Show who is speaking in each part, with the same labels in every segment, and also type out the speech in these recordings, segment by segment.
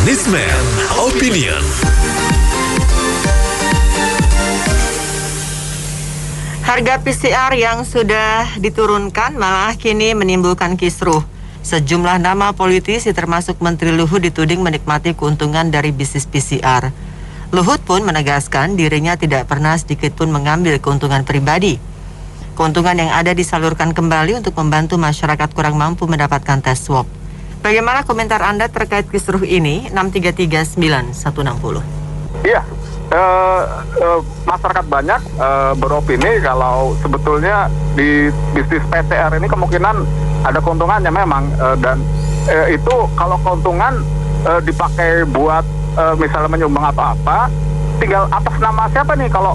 Speaker 1: Businessman Opinion.
Speaker 2: Harga PCR yang sudah diturunkan malah kini menimbulkan kisruh. Sejumlah nama politisi termasuk Menteri Luhut dituding menikmati keuntungan dari bisnis PCR. Luhut pun menegaskan dirinya tidak pernah sedikit pun mengambil keuntungan pribadi. Keuntungan yang ada disalurkan kembali untuk membantu masyarakat kurang mampu mendapatkan tes swab. Bagaimana komentar Anda terkait kisruh ini? 6339160.
Speaker 3: Iya, masyarakat banyak beropini kalau sebetulnya di bisnis PCR ini kemungkinan ada keuntungannya memang, dan itu kalau keuntungan dipakai buat misalnya menyumbang apa-apa, tinggal atas nama siapa nih. Kalau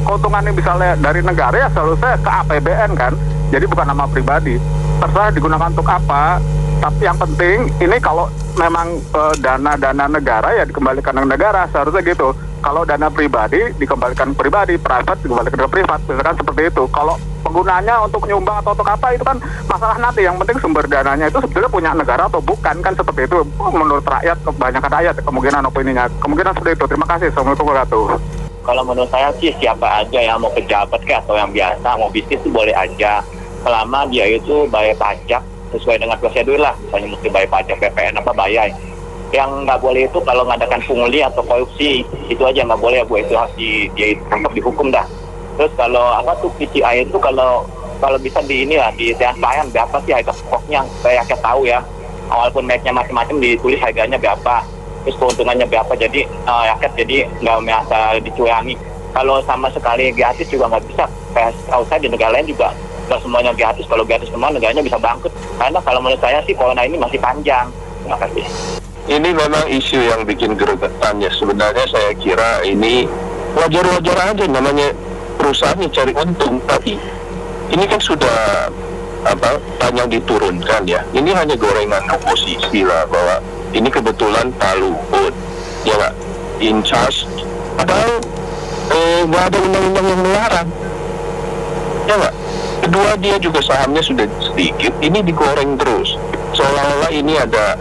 Speaker 3: keuntungannya misalnya dari negara, ya seharusnya ke APBN kan, jadi bukan nama pribadi. Terserah digunakan untuk apa, tapi yang penting ini kalau memang dana-dana negara ya dikembalikan ke negara, seharusnya gitu. Kalau dana pribadi dikembalikan pribadi, private dikembalikan ke privat, misalkan seperti itu. Kalau penggunanya untuk nyumbang atau untuk apa itu kan masalah nanti. Yang penting sumber dananya itu sebetulnya punya negara atau bukan, kan seperti itu. Menurut rakyat, kebanyakan rakyat kemungkinan opininya, kemungkinan seperti itu. Terima kasih. Assalamualaikum warahmatullahi wabarakatuh.
Speaker 4: Kalau menurut saya sih siapa aja yang mau pejabat kayak atau yang biasa mau bisnis itu boleh aja, selama dia itu bayar pajak sesuai dengan prosedur lah. Misalnya mesti bayar pajak PPN apa bayar. Yang nggak boleh itu kalau mengadakan pungli atau korupsi, itu aja nggak boleh ya Bu, itu harus dia ditangkap dihukum dah. Terus kalau apa tuh PCI itu kalau bisa di ini lah, di transparan berapa sih harga pokoknya supaya rakyat tahu ya. Walaupun merknya macam-macam ditulis harganya berapa, terus keuntungannya berapa, jadi rakyat jadi nggak merasa dicurangi. Kalau sama sekali gratis juga nggak bisa. Kayak tahu saya di negara lain juga nggak semuanya gratis. Kalau gratis semua negaranya bisa bangkrut. Karena kalau menurut saya sih corona ini masih panjang. Terima kasih.
Speaker 5: Ini memang isu yang bikin gregetan ya. Sebenarnya saya kira ini wajar-wajar aja, namanya perusahaan cari untung. Tapi ini kan sudah banyak diturunkan ya. Ini hanya gorengan oposisi lah, bahwa ini kebetulan Pak Luhut ya nggak in charge, padahal nggak ada undang-undang yang melarang ya nggak. Kedua, dia juga sahamnya sudah sedikit, ini digoreng terus seolah-olah ini ada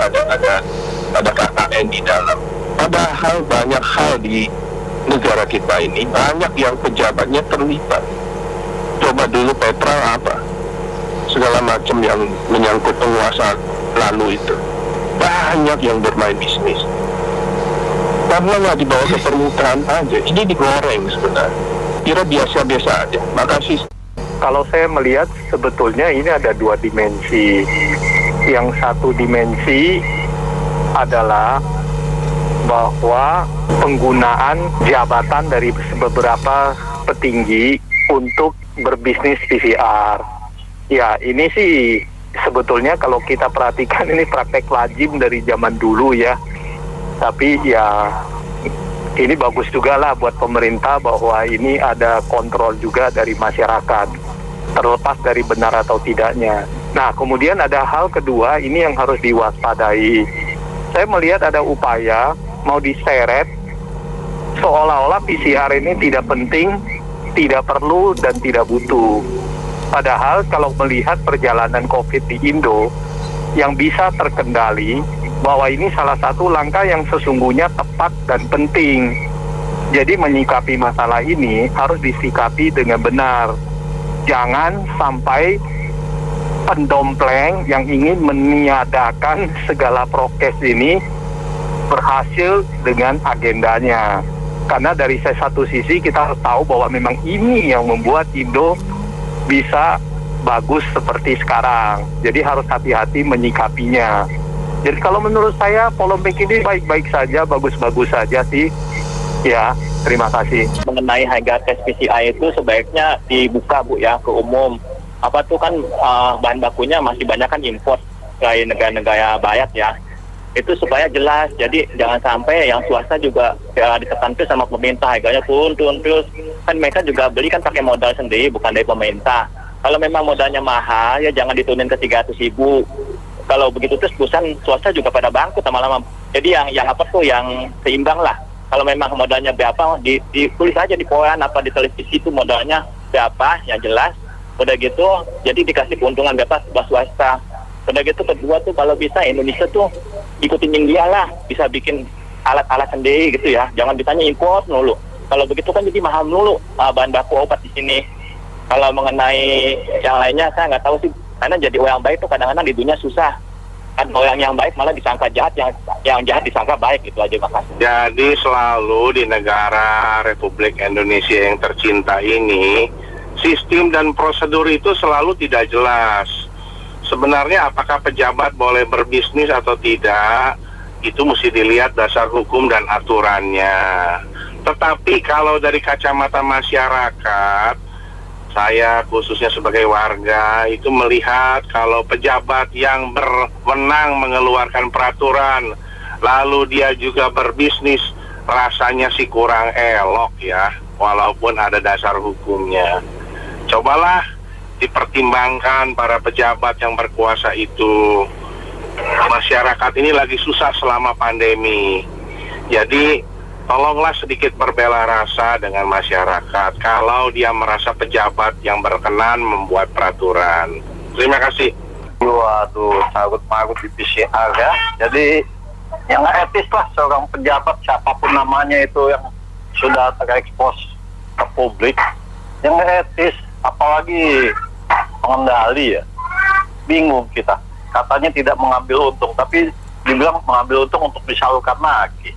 Speaker 5: KKN di dalam. Padahal banyak hal di negara kita ini, banyak yang pejabatnya terlibat. Coba dulu Petra apa, segala macam yang menyangkut penguasa lalu itu, banyak yang bermain bisnis. Karena nggak dibawa ke permukaan aja, ini digoreng sebenarnya. Kira biasa-biasa aja. Makasih.
Speaker 3: Kalau saya melihat sebetulnya ini ada dua dimensi. Yang satu dimensi adalah bahwa penggunaan jabatan dari beberapa petinggi untuk berbisnis PCR. Ya, ini sih sebetulnya kalau kita perhatikan ini praktek lazim dari zaman dulu ya. Tapi ya ini bagus juga lah buat pemerintah bahwa ini ada kontrol juga dari masyarakat, terlepas dari benar atau tidaknya. Nah, kemudian ada hal kedua, ini yang harus diwaspadai. Saya melihat ada upaya mau diseret seolah-olah PCR ini tidak penting, tidak perlu, dan tidak butuh. Padahal kalau melihat perjalanan COVID di Indo yang bisa terkendali, bahwa ini salah satu langkah yang sesungguhnya tepat dan penting. Jadi menyikapi masalah ini harus disikapi dengan benar. Jangan sampai pendompleng yang ingin meniadakan segala prokes ini berhasil dengan agendanya. Karena dari satu sisi kita harus tahu bahwa memang ini yang membuat Indo bisa bagus seperti sekarang. Jadi harus hati-hati menyikapinya. Jadi kalau menurut saya polemik ini baik-baik saja, bagus-bagus saja sih. Ya, terima kasih.
Speaker 4: Mengenai harga tes PCR itu sebaiknya dibuka Bu ya ke umum. Apa tuh kan bahan bakunya masih banyak kan import dari negara-negara barat ya. Itu supaya jelas. Jadi jangan sampai yang swasta juga ditekan terus sama pemerintah, harganya turun terus. Kan mereka juga beli kan pakai modal sendiri bukan dari pemerintah. Kalau memang modalnya mahal ya jangan diturunin ke 300.000. Kalau begitu terus perusahaan swasta juga pada bangkrut lama-lama. Jadi yang apa tuh yang seimbang lah. Kalau memang modalnya berapa ditulis aja di koran apa di televisi itu modalnya berapa yang jelas. Udah gitu jadi dikasih keuntungan berapa buat swasta. Udah gitu kedua tuh kalau bisa Indonesia tuh ikutin yang dia lah, bisa bikin alat-alat sendiri gitu ya, jangan ditanya import mulu. Kalau begitu kan jadi mahal mulu bahan baku obat di sini. Kalau mengenai yang lainnya saya nggak tahu sih, karena jadi orang baik tuh kadang-kadang di dunia susah. Kan orang yang baik malah disangka jahat, yang jahat disangka baik, gitu aja. Makasih.
Speaker 5: Jadi selalu di negara Republik Indonesia yang tercinta ini, sistem dan prosedur itu selalu tidak jelas. Sebenarnya apakah pejabat boleh berbisnis atau tidak, itu mesti dilihat dasar hukum dan aturannya. Tetapi kalau dari kacamata masyarakat, saya khususnya sebagai warga itu melihat kalau pejabat yang berwenang mengeluarkan peraturan lalu dia juga berbisnis, rasanya sih kurang elok ya, walaupun ada dasar hukumnya. Cobalah dipertimbangkan para pejabat yang berkuasa itu. Masyarakat ini lagi susah selama pandemi, jadi tolonglah sedikit berbela rasa dengan masyarakat kalau dia merasa pejabat yang berkenan membuat peraturan. Terima kasih.
Speaker 3: Waduh, sagut-magut di PCR ya. Jadi yang nggak etis lah seorang pejabat siapapun namanya itu yang sudah terekspos ke publik. Yang nggak etis, apalagi pengendali ya. Bingung kita. Katanya tidak mengambil untung, tapi dibilang mengambil untung untuk disalurkan lagi.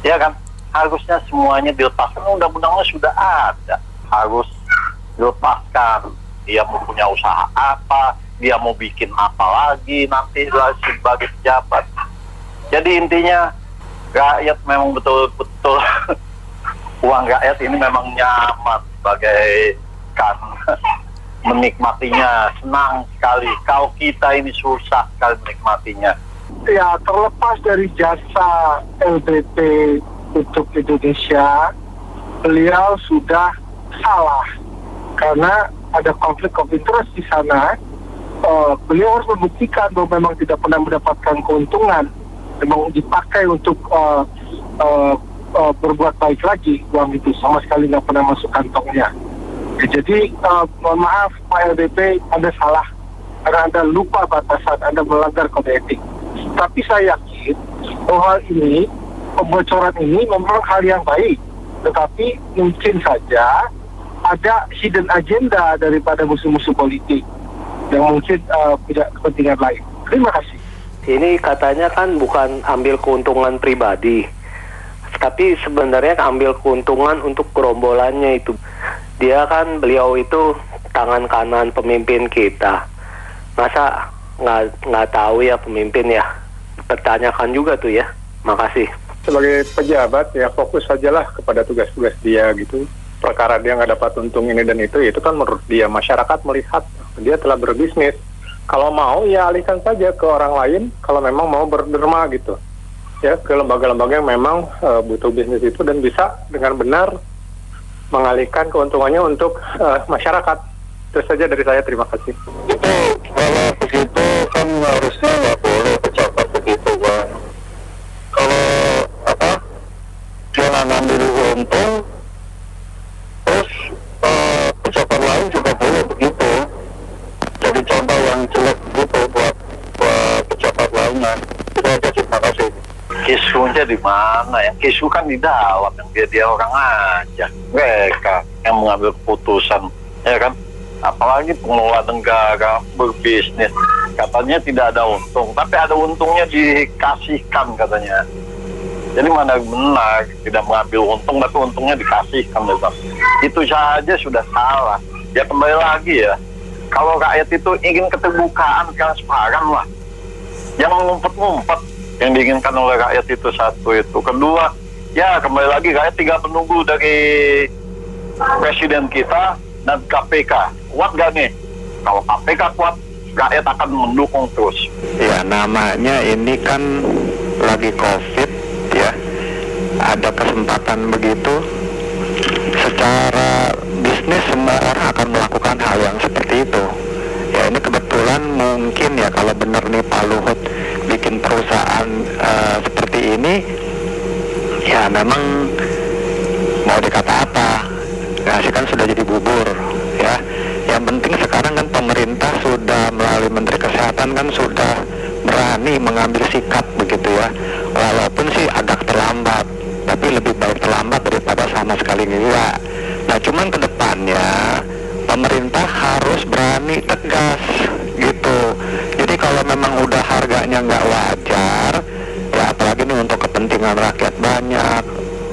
Speaker 3: Ya kan, harusnya semuanya dilepaskan, undang-undangnya sudah ada, harus dilepaskan. Dia mau punya usaha apa, dia mau bikin apa lagi nanti sebagai pejabat. Jadi intinya rakyat memang betul-betul uang rakyat ini memang nyaman sebagai kan menikmatinya, senang sekali. Kalau kita ini susah sekali menikmatinya.
Speaker 6: Ya, terlepas dari jasa LDP untuk Indonesia, beliau sudah salah karena ada konflik of interest di sana. Beliau harus membuktikan bahwa memang tidak pernah mendapatkan keuntungan, memang dipakai untuk berbuat baik lagi, uang itu sama sekali nggak pernah masuk kantongnya. Ya, jadi mohon maaf Pak LDP, Anda salah karena Anda lupa batasan, Anda melanggar kode etik. Tapi saya yakin bahwa ini, pembocoran ini memang hal yang baik, tetapi mungkin saja ada hidden agenda daripada musuh-musuh politik yang mungkin punya kepentingan lain. Terima kasih.
Speaker 7: Ini katanya kan bukan ambil keuntungan pribadi, tapi sebenarnya ambil keuntungan untuk gerombolannya itu. Dia kan, beliau itu tangan kanan pemimpin kita. Masa nggak tahu ya pemimpin ya? Pertanyakan juga tuh ya. Makasih.
Speaker 3: Sebagai pejabat ya fokus sajalah kepada tugas-tugas dia gitu. Perkara dia nggak dapat untung ini dan itu kan menurut dia. Masyarakat melihat dia telah berbisnis. Kalau mau ya alihkan saja ke orang lain kalau memang mau berderma gitu. Ya, ke lembaga-lembaga yang memang butuh bisnis itu dan bisa dengan benar mengalihkan keuntungannya untuk masyarakat. Itu saja dari saya, terima kasih.
Speaker 5: Itu kalau begitu kan harusnya nggak boleh pejabat begitu, Pak. Kalau jangan ambil untung, terus pejabat lain juga boleh begitu. Jadi contoh yang jelek gitu buat pejabat lainnya. Itu aja, terima kasih.
Speaker 3: Kisruhnya di mana ya? Kisruh kan di dalam, yang dia orang aja. Mereka yang mengambil keputusan, ya kan? Apalagi pengelola negara berbisnis, katanya tidak ada untung, tapi ada untungnya dikasihkan katanya. Jadi mana benar tidak mengambil untung, tapi untungnya dikasihkan, betul. Itu saja sudah salah. Ya kembali lagi ya, kalau rakyat itu ingin keterbukaan, transparan lah. Jangan ngumpet-ngumpet yang diinginkan oleh rakyat itu, satu itu. Kedua, ya kembali lagi rakyat tinggal menunggu dari presiden kita dan KPK. Kuat gak nih? Kalau KPK kuat, rakyat akan mendukung terus.
Speaker 8: Ya, namanya ini kan lagi COVID ya. Ada kesempatan begitu. Secara bisnis semua orang akan melakukan hal yang seperti itu. Ya, ini kebetulan mungkin ya kalau benar nih Pak Luhut bikin perusahaan seperti ini, ya memang mau dikata apa? Nasi kan sudah jadi bubur ya. Yang penting sekarang kan pemerintah sudah melalui Menteri Kesehatan kan sudah berani mengambil sikap begitu ya, walaupun sih agak terlambat, tapi lebih baik terlambat daripada sama sekali enggak. Nah cuman ke depannya pemerintah harus berani tegas gitu. Jadi kalau memang udah harganya nggak wajar, ya apalagi ini untuk kepentingan rakyat banyak,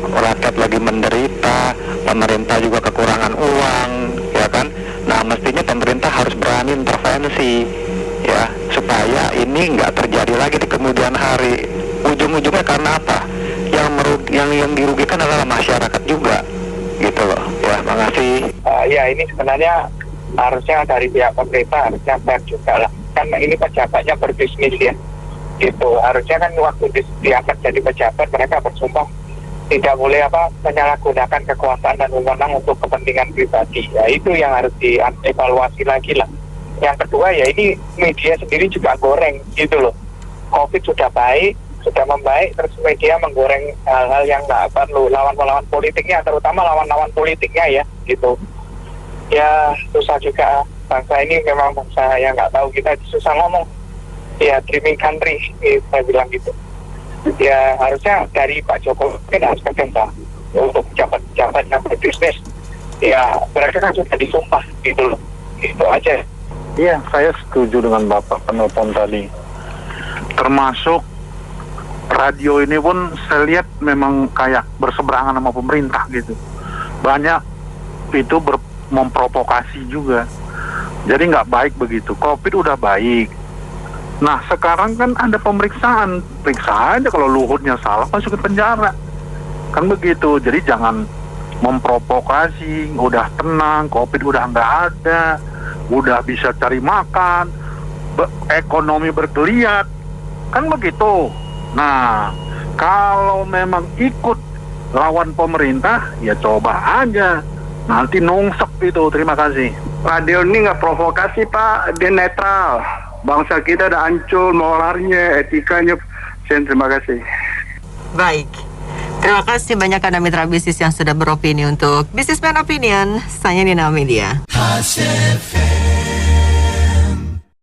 Speaker 8: rakyat lagi menderita, pemerintah juga kekurangan uang, ya kan? Nah mestinya pemerintah harus berani intervensi, ya, supaya ini nggak terjadi lagi di kemudian hari. Ujung-ujungnya karena apa? Yang dirugikan adalah masyarakat juga, gitu loh. Ya, makasih.
Speaker 3: Ya ini sebenarnya harusnya dari pihak pemerintah harusnya fair juga lah. Karena ini pejabatnya berbisnis ya, gitu. Harusnya kan waktu diangkat jadi pejabat mereka bersumpah tidak boleh menyalahgunakan kekuasaan dan wewenang untuk kepentingan pribadi. Ya itu yang harus dievaluasi lagi lah. Yang kedua ya ini media sendiri juga goreng gitu loh. COVID sudah baik, sudah membaik, terus media menggoreng hal-hal yang nggak perlu, lawan-lawan politiknya, terutama lawan-lawan politiknya ya gitu. Ya susah juga, bangsa ini memang bangsa yang nggak tahu, kita susah ngomong. Ya dreaming country, saya bilang gitu. Ya harusnya dari Pak Jokowi kan harus kerja untuk pejabat-pejabat yang berbisnis. Ya mereka kan sudah disumpah gitu loh. Itu aja.
Speaker 6: Iya, saya setuju dengan Bapak penelpon tadi. Termasuk radio ini pun saya lihat memang kayak berseberangan sama pemerintah gitu. Banyak itu memprovokasi juga. Jadi nggak baik begitu. COVID udah baik. Nah sekarang kan ada pemeriksaan, periksa aja kalau Luhutnya salah masuk ke penjara, kan begitu. Jadi jangan memprovokasi, udah tenang, COVID udah nggak ada, udah bisa cari makan, ekonomi bergeliat, kan begitu. Nah kalau memang ikut lawan pemerintah, ya coba aja, nanti nungsek itu. Terima kasih. Radio ini nggak provokasi Pak, dia netral. Bangsa kita udah hancur, moralnya, etikanya. Terima kasih.
Speaker 2: Baik. Terima kasih banyak Anda mitra bisnis yang sudah beropini untuk Businessman Opinion. Saya Nina Media.